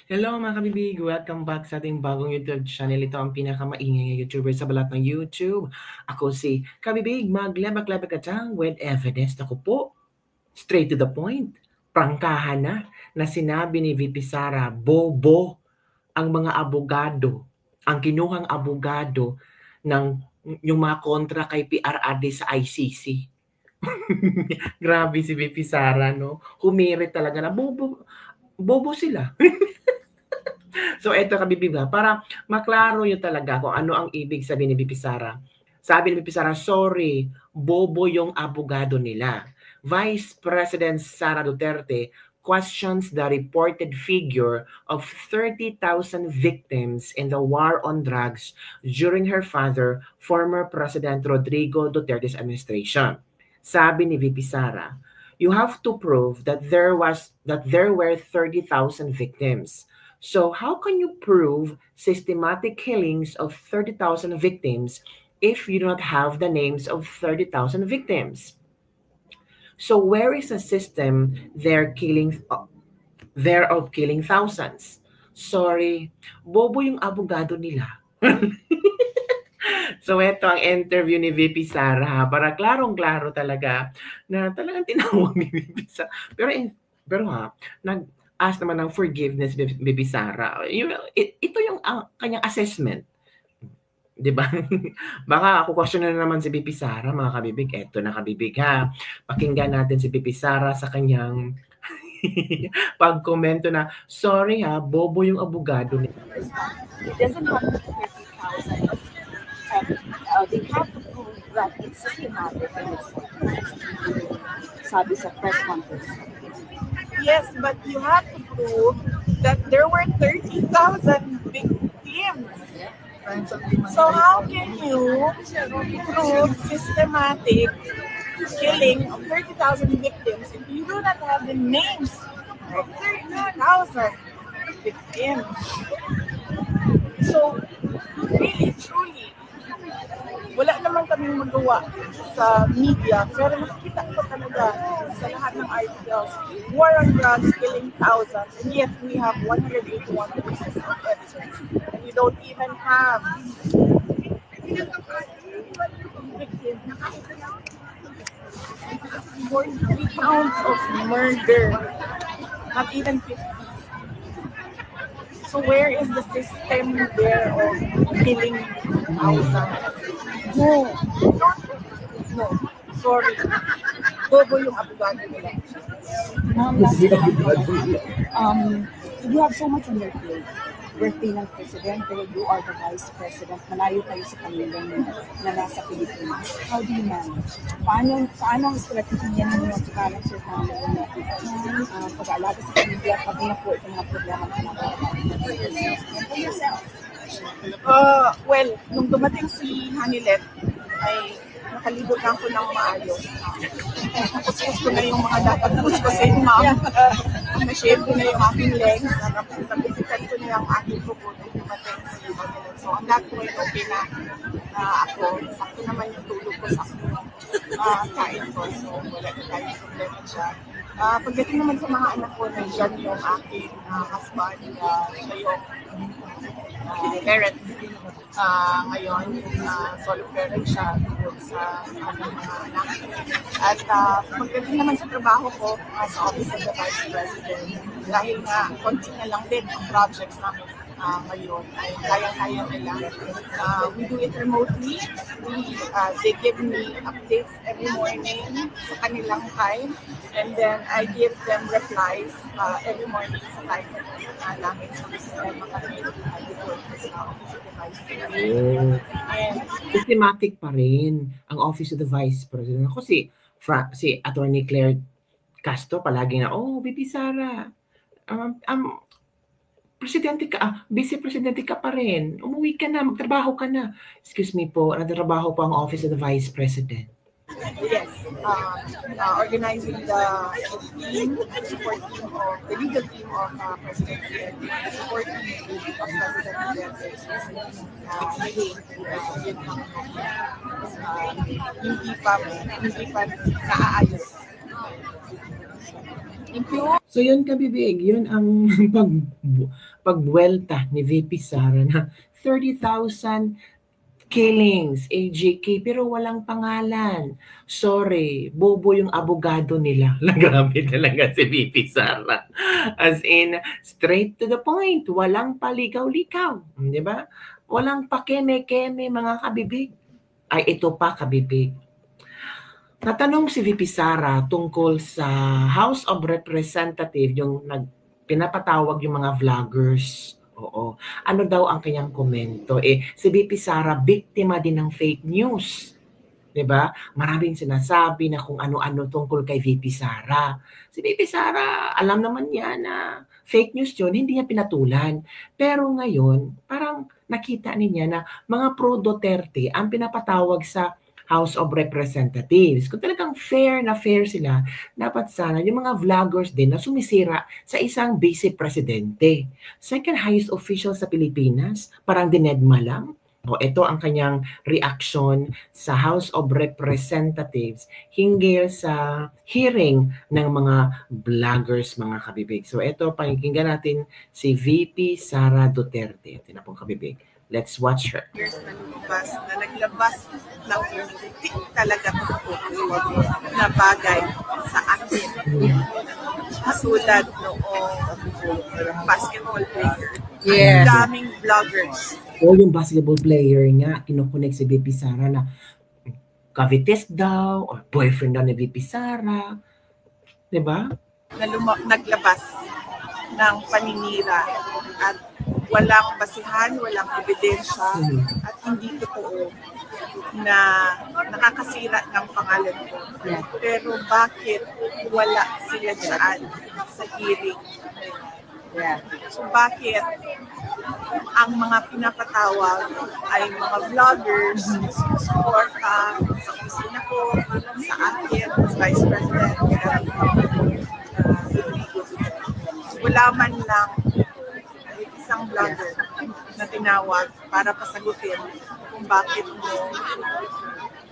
Hello mga kabibig! Welcome back sa ating bagong YouTube channel. Ito ang pinakamaingay na YouTuber sa balat ng YouTube. Ako si Kabibig, maglabak-labak ka dyan with evidence. Ako po, straight to the point. Prangkahan na sinabi ni VP Sara, bobo ang mga abogado, ang kinuhang abogado ng yung mga kontra kay PRRD sa ICC. Grabe si VP Sara, no? Humirit talaga na bobo sila. So eto kabibiga, para maklaro yun talaga kung ano ang ibig sabihin ni BP Sara. Sabi ni BP Sara, sorry, bobo yung abogado nila. Vice President Sara Duterte questions the reported figure of 30,000 victims in the war on drugs during her father, former President Rodrigo Duterte's administration. Sabi ni VP Sara, you have to prove that there were 30,000 victims. So how can you prove systematic killings of 30,000 victims if you do not have the names of 30,000 victims? So where is the system there of killing thousands? Sorry, bobo yung abogado nila. So ito ang interview ni VP Sara para klarong-klaro talaga na talagang tinawag ni VP Sara. Pero nag-ask naman ng forgiveness VP Sara. Ito yung kanyang assessment. 'Di ba? Baka ako question na naman si VP Sara, mga kabibig. Eto na kabibig ha. Pakinggan natin si VP Sara sa kanyang pagkomento na, sorry ha, bobo yung abogado nila. It doesn't have to be 30,000. They have to prove that it's systematic and it's sabi sa press conference. Yes, but you have to prove that there were 30,000 victims. So how can you prove systematic killing of 30,000 victims if you do not have the names of 30,000 victims? So, really, truly, wala naman kaming magawa sa media, pero nakikita ko talaga sa lahat ng articles, war on drugs, killing thousands, and yet we have 181 pieces of evidence. And we don't even have victims. 43 counts of murder, not even 50. So where is the system there of killing thousands? No. Sorry. Bobo yung abogado nila. You have so much on your plate. Birthday ng presidente, you are the vice president, malayo kayo sa pamilyang na nasa Pilipinas. How do you manage? Paano ang strategiya ninyo para sa pag-aalaga sa pamilya pag na-po itong mga problema na Well, nung dumating si Hanilet, ay nakalibutan ko ng maayos. Nakuskus ko na yung mga dapat kuskusin, ma'am. Na-shave ko na yung aking legs. Napipitan ko na yung aking kuko nung dumating si Hanilet. So, on that point, okay na ako. Sakto naman yung tulog ko, sakto kain ko. So, wala na tayong problema dyan. Pagdating naman sa mga anak ko, nandiyan yung aking husband, siya yung parent. Ngayon, solo parent siya tungkol sa aking mga anak. At pagdating naman sa trabaho ko sa Office of the Vice President, dahil nga konti na lang din ang project namin ngayon ay kaya-kaya nila. We do it remotely. They give me updates every morning sa kanilang time, and then I give them replies every morning sa time namin sa sistema kami sa Office of the Vice President. And systematic pa rin ang Office of the Vice President. Ako si Attorney Claire Castro palagi na, VP Sara, presidente ka, vice presidente ka pa rin. Umuwi ka na, magtrabaho ka na. Excuse me po, nagtatrabaho po ang Office of the Vice President. Yes, organizing the team, support team of the legal team of President Duterte, support team of President Duterte. Hindi pa naaayos. So yun kabibig, yun ang pagbuelta ni VP Sara na 30,000 killings, AJK, pero walang pangalan. Sorry, bobo yung abogado nila. Grabe talaga si VP Sara. As in, straight to the point. Walang paligaw-ligaw. Di ba? Walang pakeme-keme mga kabibig. Ay, ito pa kabibig. Natanong si VP Sara tungkol sa House of Representatives, yung pinapatawag yung mga vloggers. Oo. Ano daw ang kanyang komento? Si VP Sara, biktima din ng fake news. 'Di ba? Maraming sinasabi na kung ano-ano tungkol kay VP Sara. Si VP Sara, alam naman niya na fake news yun, hindi niya pinatulan. Pero ngayon, parang nakita niya na mga pro-Duterte ang pinapatawag sa House of Representatives. Kung talagang fair na fair sila, dapat sana yung mga vloggers din na sumisira sa isang vice presidente. Second highest official sa Pilipinas, parang dinedma lang. Ito ang kanyang reaction sa House of Representatives hinggil sa hearing ng mga vloggers, mga kabibig. So ito, pakinggan natin si VP Sara Duterte. Ito na pong kabibig. Let's watch her. Years na lumabas, na naglabas ng hindi talaga na bagay sa akin. Katulad noong basketball player. Yes. Ang daming vloggers. Yung basketball player nga, kinukonek si VP Sara na kavites daw, or boyfriend daw ni VP Sara. Diba? Na naglabas ng paninira at walang basihan, walang ebidensya at hindi totoo na nakakasira ng pangalan ko. Yeah. Pero bakit wala sila dyan sa hearing? Yeah. So bakit ang mga pinapatawag ay mga vloggers na sumusuporta sa opisina ko, sa akin, sa Vice President, wala man lang isang vlogger na tinawag para pasagutin kung bakit mo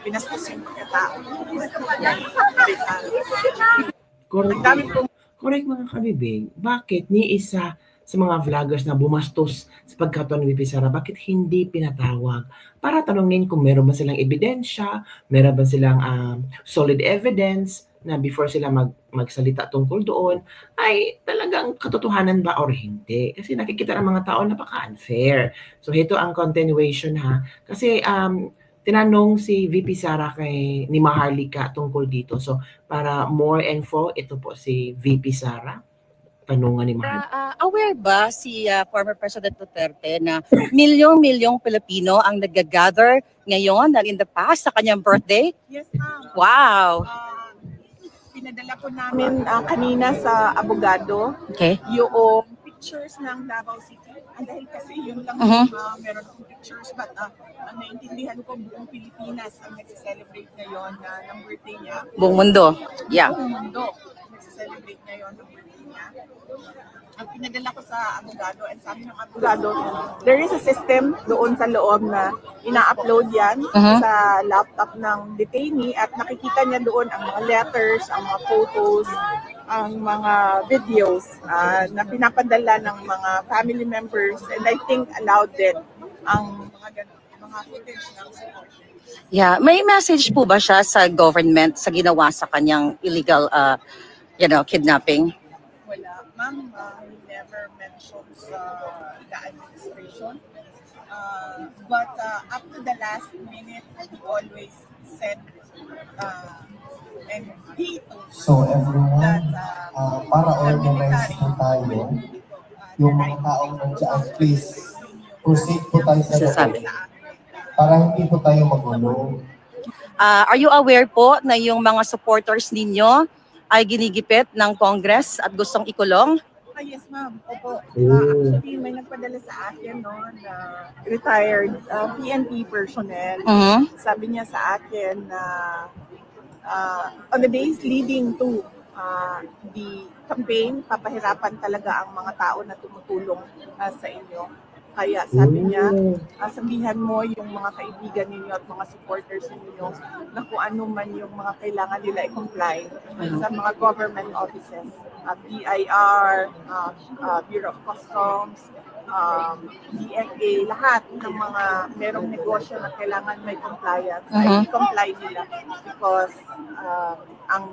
binastos yung pagkatao. Correct mga kabibig. Bakit ni isa sa mga vloggers na bumastos sa pagkataon ni VP Sara, bakit hindi pinatawag? Para tanongin kung meron ba silang ebidensya, meron ba silang solid evidence na before sila magsalita tungkol doon, ay talagang katotohanan ba or hindi? Kasi nakikita ng mga tao napaka-unfair. So ito ang continuation ha. Kasi tinanong si VP Sara ni Maharlika tungkol dito. So para more info, ito po si VP Sara. Tanungan ni Maharlika. Aware ba si former President Duterte na milyong-milyong Pilipino ang nag-gather ngayon in the past sa kanyang birthday? Yes, ma'am. Wow! Pinadala po namin kanina sa abogado yung pictures ng Davao City. Dahil kasi yun lang meron akong pictures, but naintindihan ko buong Pilipinas ang nag-celebrate ngayon ng birthday niya. Buong mundo. Yeah. Buong mundo nag-celebrate ngayon ng birthday niya. Ang pinadala ko sa abogado, and sabi ng abogado, there is a system doon sa loob na ina-upload yan sa laptop ng detainee at nakikita niya doon ang mga letters, ang mga photos, ang mga videos na pinapadala ng mga family members, and I think allowed din ang mga footage ng support. Yeah, may message po ba siya sa government sa ginawa sa kanyang illegal kidnapping? Wala. Ma'am, he never mentioned the administration. But up to the last minute, he always said and he told So everyone, that para organize po tayo, yung mga taong nandiyan, please proceed po tayo sa Sasabi. para hindi po tayo magulo. Are you aware po na yung mga supporters ninyo ay ginigipit ng Congress at gustong ikulong? Yes, ma'am. Opo. Actually, may nagpadala sa akin na retired PNP personnel. Sabi niya sa akin na on the days leading to the campaign, papahirapan talaga ang mga tao na tumutulong sa inyo. Kaya sabi niya, sabihan mo yung mga kaibigan ninyo at mga supporters ninyo na kung ano man yung mga kailangan nila i-comply sa mga government offices, BIR, Bureau of Customs, DFA, lahat ng mga merong negosyo na kailangan may compliance, ay i-comply nila because ang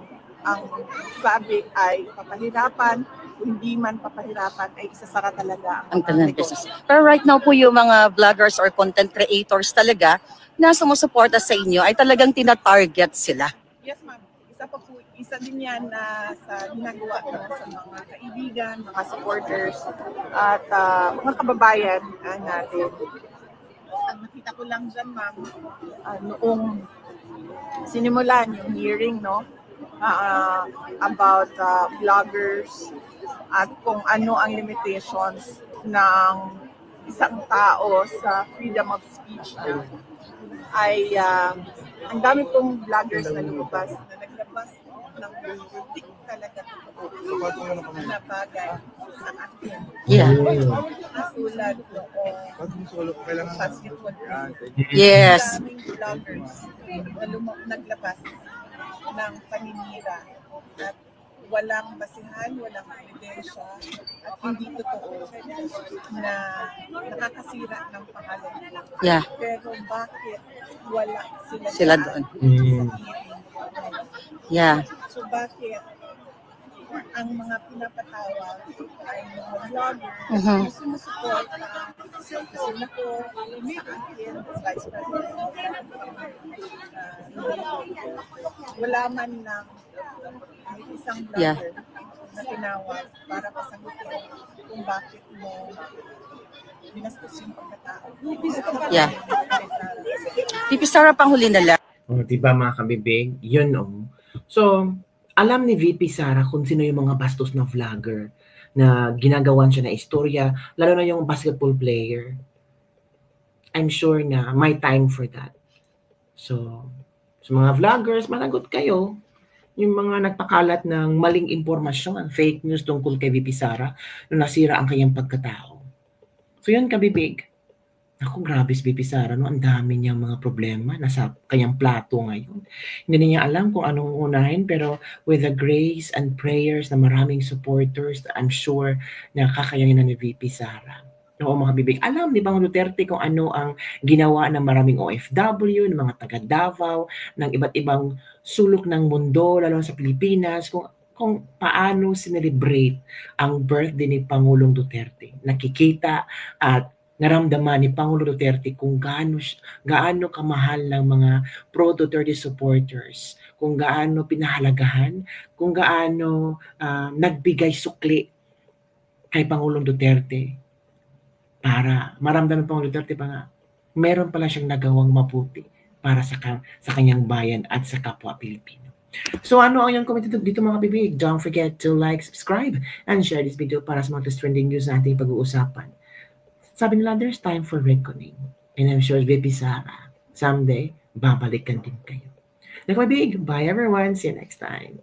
sabi ay papahirapan, kung hindi man papahirapan ay isasara talaga Ang tanan business. Pero right now po yung mga vloggers or content creators talaga na sumusuporta sa inyo ay talagang tina-target sila. Yes, ma'am. Isa din yan na sa ginagawa ko sa mga kaibigan, mga supporters, at mga kababayan natin. Ang nakita ko lang dyan, ma'am, noong sinimulan yung hearing, no, about vloggers at kung ano ang limitations ng isang tao sa freedom of speech, ay ang dami pong vloggers na lumabas, na naglabas ng hindi talaga totoo na bagay sa akin. Yeah. Katulad noong basketball player. Yes. Maraming vloggers na naglabas ng paninira at walang basihan, walang ebidensya at hindi totoo na nakakasira ng pangalan nila. Yeah. Pero bakit wala Sila doon. sa hearing? Yeah. So bakit ang mga pinapatawag ay mga vlogger na sumusupport sa ko, sa akin, Vice President, wala man lang may isang vlogger na tinawag para pasagutin kung bakit mo binastos yung pagkatao. Yeah. Pipi Sara, panghuli na lang. Diba mga kabibig? Yun So, alam ni VP Sara kung sino yung mga bastos na vlogger na ginagawan siya na istorya, lalo na yung basketball player. I'm sure na may time for that. So, sa mga vloggers, managot kayo. Yung mga nagpakalat ng maling impormasyon, fake news tungkol kay VP Sara na nasira ang kanyang pagkatao. So, yun kabibig. Ako, grabe si VP Sara, no? Ang dami niyang mga problema nasa kanyang plato ngayon. Hindi niya alam kung anong unahin, pero with the grace and prayers na maraming supporters, I'm sure na kakayanin na ni VP Sara. Oo mga bibig, alam ni Bang Duterte kung ano ang ginawa ng maraming OFW, ng mga taga Davao, ng iba't ibang sulok ng mundo, lalo sa Pilipinas, kung paano sinelebrate ang birthday ni Pangulong Duterte. Nakikita at naramdaman ni Pangulo Duterte kung gaano kamahal ng mga pro-Duterte supporters, kung gaano pinahalagahan, kung gaano nagbigay sukli kay Pangulong Duterte para maramdaman ng Pangulong Duterte pa nga, meron pala siyang nagawang mabuti para sa kanyang bayan at sa kapwa Pilipino. So ano ang iyong comment dito mga bibig? Don't forget to like, subscribe, and share this video para sa mga trending news na ating pag-uusapan. Sabi nila, there's time for reckoning. And I'm sure VP Sara, someday, babalikan din kayo. Nakabig, bye everyone. See you next time.